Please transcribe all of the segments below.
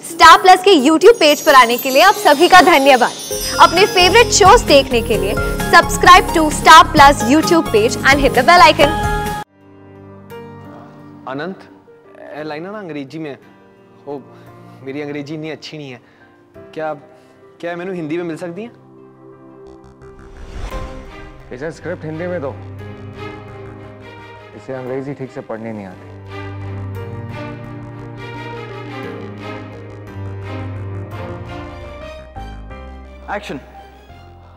Star plus के YouTube page पर आने के लिए आप सभी का धन्यवाद। अपने फेवरेट शोज देखने के लिए subscribe to Star Plus YouTube page and hit the bell icon. Anant, लाइना ना अंग्रेजी में, ओ मेरी अंग्रेजी इतनी अच्छी नहीं है, क्या मैंने हिंदी में मिल सकती है? इसे स्क्रिप्ट हिंदी में दो, इसे अंग्रेजी ठीक से पढ़ने नहीं आती। Action.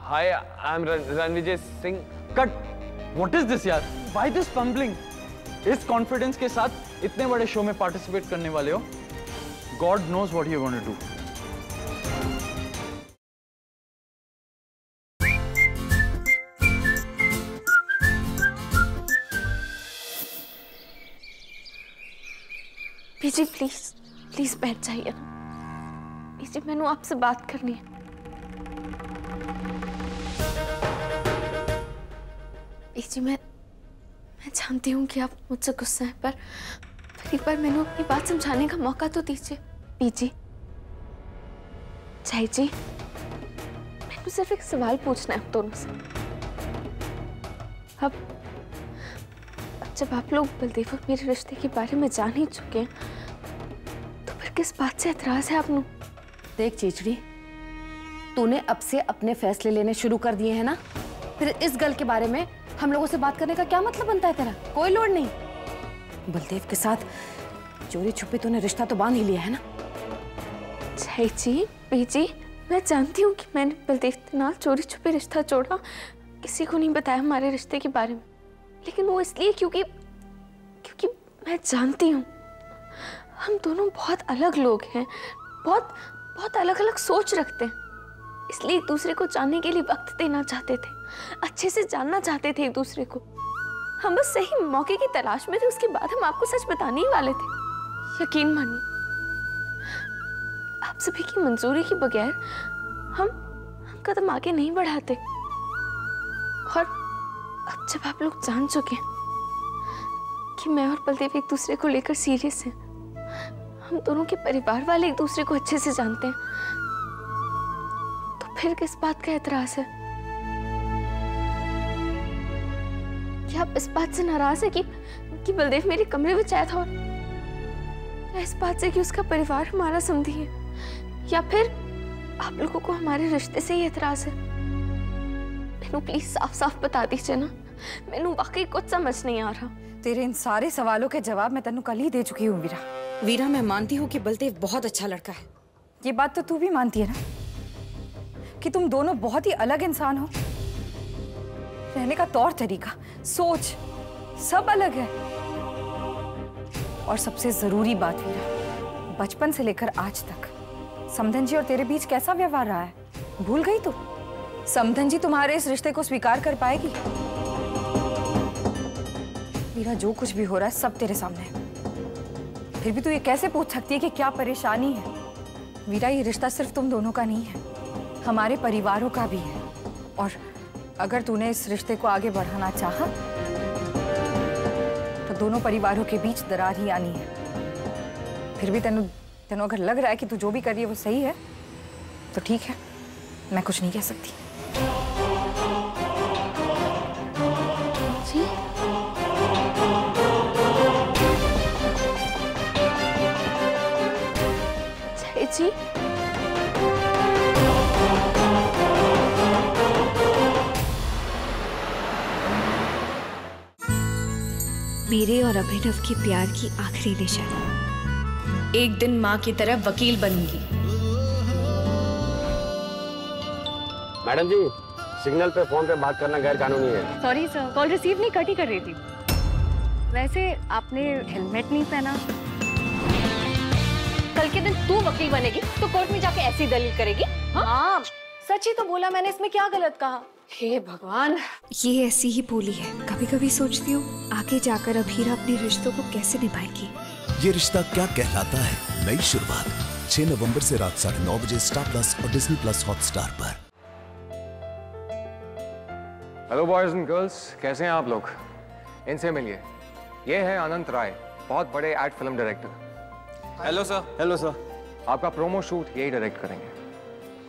Hi, I am Ranvijay Singh. Cut. What is this यार? Why this fumbling? इस कॉन्फिडेंस के साथ इतने बड़े शो में पार्टिसिपेट करने वाले हो, God knows what you gonna do. पीजी प्लीज बैठ जाइए ना। पीजी मैंने आपसे बात करनी है। पीजी मैं जानती हूँ कि आप मुझसे गुस्सा हैं, पर एक बार मैंने अपनी बात समझाने का मौका तो दीजिए। पीजी जय जी, मैंने सिर्फ एक सवाल पूछना है आप दोनों से। अब जब आप लोग बलदेव और मेरे रिश्ते के बारे में जान ही चुके हैं, तो फिर किस बात से एतराज है आपको? देख चीचड़ी, तूने अब से अपने फैसले लेने शुरू कर दिए हैं ना, फिर इस गल के बारे में हम लोगों से बात करने का क्या मतलब बनता है तेरा? कोई लोड नहीं। बलदेव के साथ चोरी छुपे तूने रिश्ता तो बांध ही लिया है ना। जय जी, पीजी मैं जानती हूँ कि मैंने बलदेव के नाल चोरी छुपे रिश्ता जोड़ा, किसी को नहीं बताया हमारे रिश्ते के बारे में, लेकिन वो इसलिए क्योंकि मैं जानती हूँ हम दोनों बहुत अलग लोग हैं, बहुत अलग अलग सोच रखते हैं, इसलिए एक दूसरे को जानने के लिए वक्त देना चाहते थे, अच्छे से जानना चाहते थे एक दूसरे को। हम बस सही मौके की तलाश में थे, उसके बाद हम आपको सच बताने ही वाले थे। यकीन मानिए, आप सभी की मंजूरी के बगैर हम कदम आगे नहीं बढ़ाते। और अब जब आप लोग जान चुके हैं कि मैं और बलदेव एक दूसरे को लेकर सीरियस हैं, हम दोनों के परिवार वाले एक दूसरे को अच्छे से जानते हैं, तो फिर किस बात का एतराज है? क्या आप इस बात से नाराज है कि बलदेव मेरे कमरे में आया था, और या इस बात से कि उसका परिवार हमारा समझी है, या फिर आप लोगों को हमारे रिश्ते से ही एतराज है? मैनू प्लीज साफ साफ बता दीजिए ना, मैनू वाकई कुछ समझ नहीं आ रहा। तेरे इन सारे सवालों के जवाब मैं तेनू कल ही दे चुकी हूँ वीरा। वीरा, मैं मानती हूँ कि बलदेव बहुत अच्छा लड़का है। ये बात तो तू भी मानती है ना कि तुम दोनों बहुत ही अलग इंसान हो, रहने का तौर तरीका, सोच सब अलग है। और सबसे जरूरी बात वीरा, बचपन से लेकर आज तक समधन जी और तेरे बीच कैसा व्यवहार रहा है, भूल गई तू? समधन जी तुम्हारे इस रिश्ते को स्वीकार कर पाएगी? वीरा, जो कुछ भी हो रहा है सब तेरे सामने है, फिर भी तू ये कैसे पूछ सकती है कि क्या परेशानी है? वीरा, ये रिश्ता सिर्फ तुम दोनों का नहीं है, हमारे परिवारों का भी है। और अगर तूने इस रिश्ते को आगे बढ़ाना चाहा तो दोनों परिवारों के बीच दरार ही आनी है। फिर भी तेनू अगर लग रहा है कि तू जो भी कर रही है वो सही है, तो ठीक है, मैं कुछ नहीं कह सकती। जी? जय जी, मेरे और अभिनव की प्यार की आखिरी निशानी। एक दिन माँ की तरह वकील बनूंगी। मैडम जी, सिग्नल पे फोन पे बात करना गैर कानूनी है। सॉरी सर, कॉल रिसीव नहीं, कट ही कर रही थी। वैसे आपने हेलमेट नहीं पहना। कल के दिन तू वकील बनेगी तो कोर्ट में जाके ऐसी दलील करेगी? हाँ, सच ही तो बोला मैंने, इसमें क्या गलत कहा? हे भगवान, ये ऐसी ही बोली है। कभी कभी सोचती हूँ आगे जाकर अभीरा अपने रिश्तों को कैसे निभाएगी। ये रिश्ता क्या कहलाता है, नई शुरुआत 6 नवंबर से रात 9:30 बजे स्टार प्लस और डिज्नी प्लस हॉटस्टार पर। हेलो बॉयज एंड गर्ल्स, कैसे हैं आप लोग? इनसे मिलिए, ये है अनंत राय, बहुत बड़े ad film director. Hello sir. Hello sir. आपका प्रोमो शूट यही डायरेक्ट करेंगे।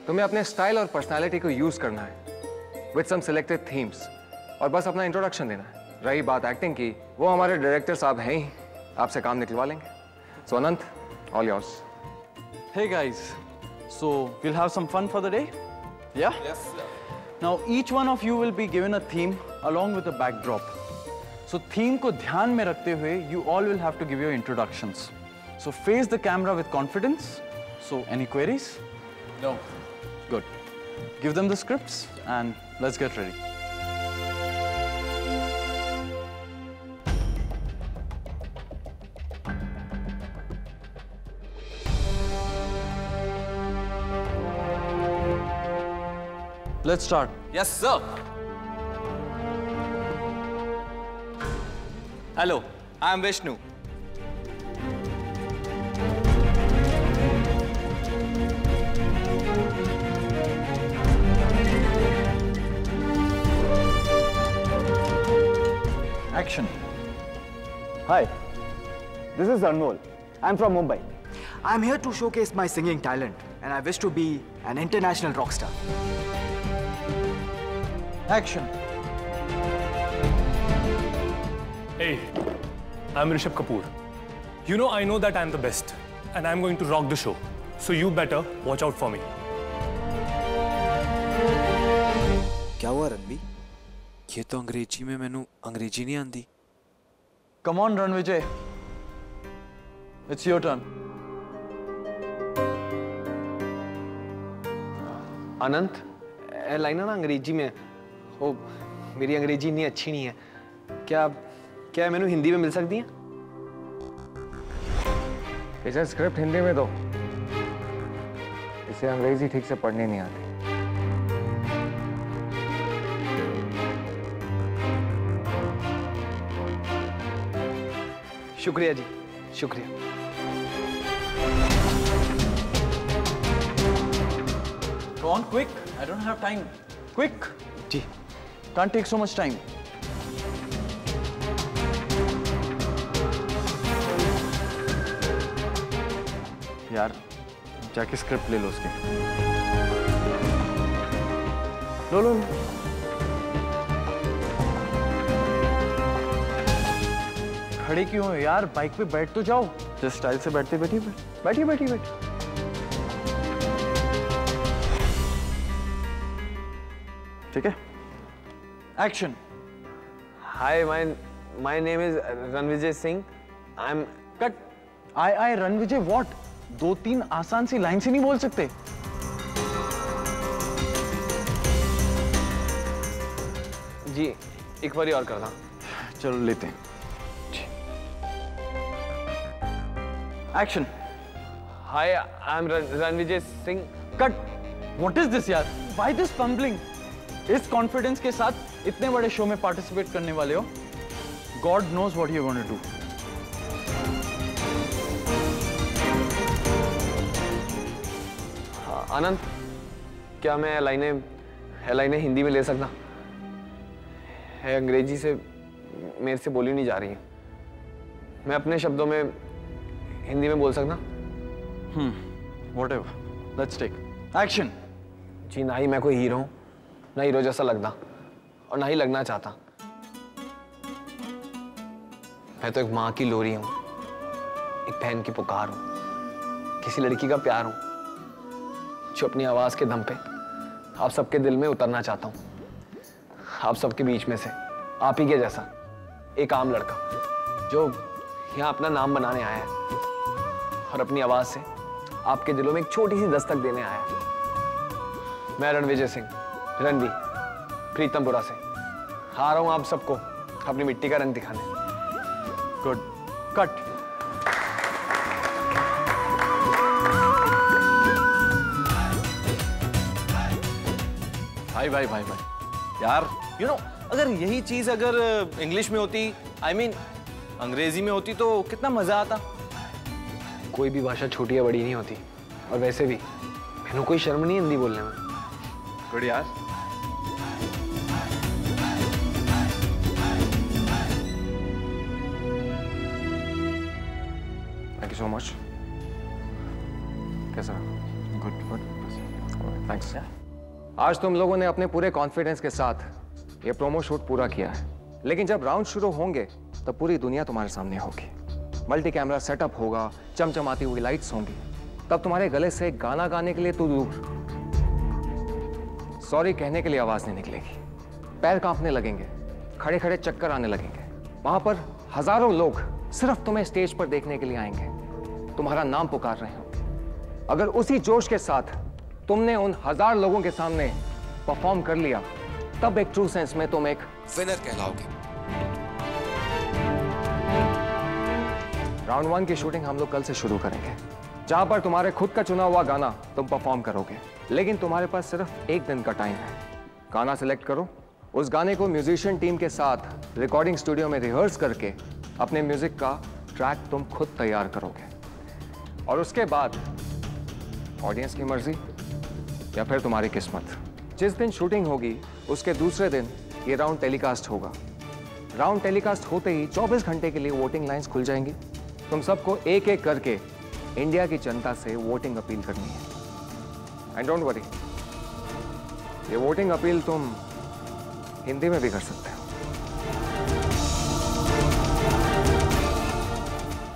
तुम्हें अपने स्टाइल और पर्सनालिटी को यूज करना है विद सम सिलेक्टेड थीम्स और बस अपना इंट्रोडक्शन देना है। रही बात एक्टिंग की, वो हमारे डायरेक्टर साहब हैं ही, आपसे काम निकलवा लेंगे। So Anant, all yours. Hey guys, so we'll have some fun for the day? Yeah? Yes, sir. Now each one of you will be given a theme along with a backdrop. So theme को ध्यान में रखते हुए you all will have to give your introductions. So face the camera with confidence. So any queries? No. Good. Give them the scripts and let's get ready. Let's start. Yes, sir. Hello, I am Vishnu. Action. Hi, this is Anmol. I'm from Mumbai. I'm here to showcase my singing talent and I wish to be an international rock star. Action. Hey, I'm Rishabh Kapoor. You know I know that I'm the best and I'm going to rock the show. So you better watch out for me. क्या हुआ रणबी? ये तो अंग्रेजी में मैनू अंग्रेजी नहीं आंदी। Come on, Ranvijay. It's your turn. अनंत, लाइना ना अंग्रेजी में। ओ, मेरी अंग्रेजी इतनी अच्छी नहीं है। क्या मैनू हिंदी में मिल सकती है? इसे स्क्रिप्ट हिंदी में दो। इसे अंग्रेजी ठीक से पढ़ने नहीं आती। शुक्रिया जी, शुक्रिया। Go on, quick. I don't have time. Quick. Ji. Can't take so much time. यार, जाके स्क्रिप्ट ले लो उसके। लो। खड़े क्यों हो यार? बाइक पे बैठ तो जाओ। जस्ट स्टाइल से बैठिए। ठीक है? Action. Hi, my name is Ranvijay Singh. I'm Cut. I Ranvijay what? 2-3 आसान सी लाइन से नहीं बोल सकते? जी, एक बारी और करना। चलो लेते हैं। Action. Hi, I'm Ranvijay Singh. Cut. What is this यार? Why this fumbling? इस कॉन्फिडेंस के साथ इतने बड़े शो में पार्टिसिपेट करने वाले हो, God knows what you gonna do. Anant, क्या मैं लाइनें हिंदी में ले सकता? है अंग्रेजी से मेरे से बोली नहीं जा रही है। मैं अपने शब्दों में हिंदी में बोल सकता? Whatever. Let's take action. जी, ना ही मैं कोई हीरो हूँ, ना हीरो जैसा लगता और ना ही लगना चाहता। मैं तो एक माँ की लोरी हूँ, एक बहन की पुकार हूँ, किसी लड़की का प्यार हूँ जो अपनी आवाज के दम पे आप सबके दिल में उतरना चाहता हूँ। आप सबके बीच में से आप ही के जैसा एक आम लड़का जो यहाँ अपना नाम बनाने आया है और अपनी आवाज से आपके दिलों में एक छोटी सी दस्तक देने आया है। मैं रणविजय सिंह, रणवी, प्रीतमपुरा से आ रहा हूं आप सबको अपनी मिट्टी का रंग दिखाने। गुड। कट। भाई यार, अगर यही चीज अगर इंग्लिश में होती, I mean, अंग्रेजी में होती तो कितना मजा आता। कोई भी भाषा छोटी या बड़ी नहीं होती, और वैसे भी मैंने कोई शर्म नहीं हिंदी बोलने में। गुड यार। Thank you so much. कैसा? Good good, thanks. आज तुम लोगों ने अपने पूरे कॉन्फिडेंस के साथ ये प्रोमो शूट पूरा किया है, लेकिन जब राउंड शुरू होंगे तब पूरी दुनिया तुम्हारे सामने होगी। मल्टी कैमरा सेटअप होगा, चमचमाती हुई लाइट्स होंगी, तब तुम्हारे गले से गाना गाने के लिए तो दूर, सॉरी कहने के लिए आवाज नहीं निकलेगी। पैर कांपने लगेंगे, खड़े खड़े चक्कर आने लगेंगे। वहां पर हजारों लोग सिर्फ तुम्हें स्टेज पर देखने के लिए आएंगे, तुम्हारा नाम पुकार रहे होंगे। अगर उसी जोश के साथ तुमने उन 1000 लोगों के सामने परफॉर्म कर लिया, तब एक ट्रू सेंस में तुम एक विनर कहलाओगे। राउंड 1 की शूटिंग हम लोग कल से शुरू करेंगे, जहां पर तुम्हारे खुद का चुना हुआ गाना तुम परफॉर्म करोगे, लेकिन तुम्हारे पास सिर्फ 1 दिन का टाइम है। गाना सिलेक्ट करो, उस गाने को म्यूजिशियन टीम के साथ रिकॉर्डिंग स्टूडियो में रिहर्स करके अपने म्यूजिक का ट्रैक तुम खुद तैयार करोगे, और उसके बाद ऑडियंस की मर्जी या फिर तुम्हारी किस्मत। जिस दिन शूटिंग होगी उसके दूसरे दिन ये राउंड टेलीकास्ट होगा। राउंड टेलीकास्ट होते ही 24 घंटे के लिए वोटिंग लाइंस खुल जाएंगी। तुम सबको एक एक करके इंडिया की जनता से वोटिंग अपील करनी है। एंड डोंट वरी, ये वोटिंग अपील तुम हिंदी में भी कर सकते हो।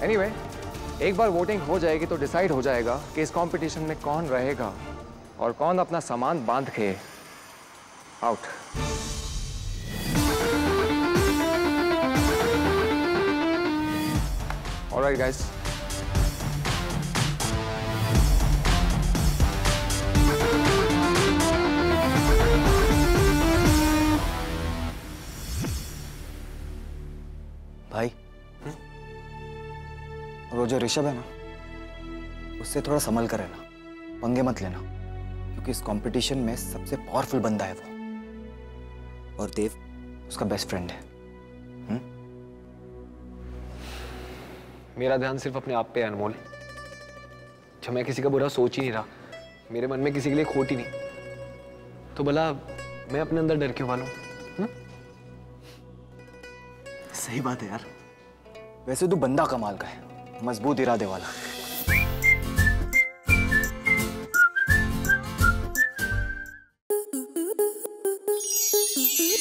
एनीवे, एक बार वोटिंग हो जाएगी तो डिसाइड हो जाएगा कि इस कंपटीशन में कौन रहेगा और कौन अपना सामान बांध के आउट। ऑलराइट गाइस, भाई और वो जो ऋषभ है ना, उससे थोड़ा संभल कर रहना, पंगे मत लेना, क्योंकि इस कंपटीशन में सबसे पावरफुल बंदा है वो, और देव उसका बेस्ट फ्रेंड है। मेरा ध्यान सिर्फ अपने आप पे है अनमोल। जब मैं किसी का बुरा सोच ही नहीं रहा, मेरे मन में किसी के लिए खोट ही नहीं, तो भला मैं अपने अंदर डर क्यों वालूं? सही बात है यार। वैसे तू बंदा कमाल का है, मजबूत इरादे वाला।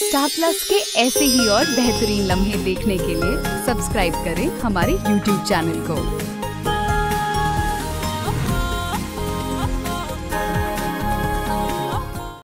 स्टार प्लस के ऐसे ही और बेहतरीन लम्हे देखने के लिए सब्सक्राइब करें हमारे YouTube चैनल को।